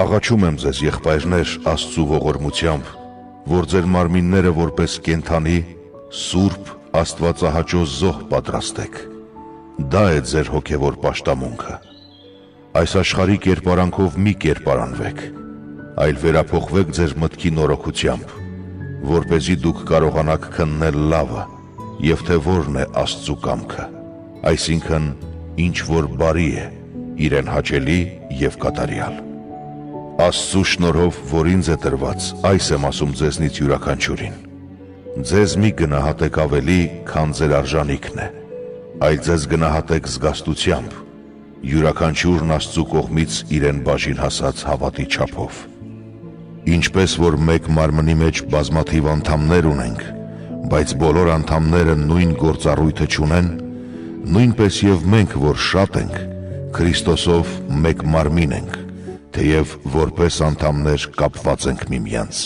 Աղաչում եմ ձեզ, եղբայրներ, Աստծու ողորմությամբ, որ ձեր մարմինները որպես կենդանի, սուրբ, աստվածահաճո զոհ պատրաստեք։ Դա է ձեր հոգևոր պաշտամունքը։ Այս աշխարհի կերպարանքով մի կերպարանվեք, այլ վերափոխվեք ձեր մտքի նորոգությամբ, որպեսզի դուք կարողանաք քննել լավը, եւ թե որն է Աստծու կամքը, այսինքն ինչ որ բարի է, իրեն հաճելի եւ կատարյալ։ Աստծու շնորհով, որ ինձ է տրված, այս եմ ասում ձեզնից յուրաքանչյուրին. ձեզ մի գնահատեք ավելի, քան ձեր արժանիքն է, այլ ձեզ գնահատեք զգաստությամբ, յուրաքանչյուրն Աստծու կողմից իրեն բաժին հասած հավատի չափով։ Ինչպես որ մեկ մարմնի մեջ բազմաթիվ անդամներ ունենք, բայց բոլոր անդամները նույն գործառույթը չունեն, նույնպես եւ մենք, որ շատ ենք, Քրիստոսով մեկ մարմին ենք, թեև որպես անդամներ կապված ենք միմյանց։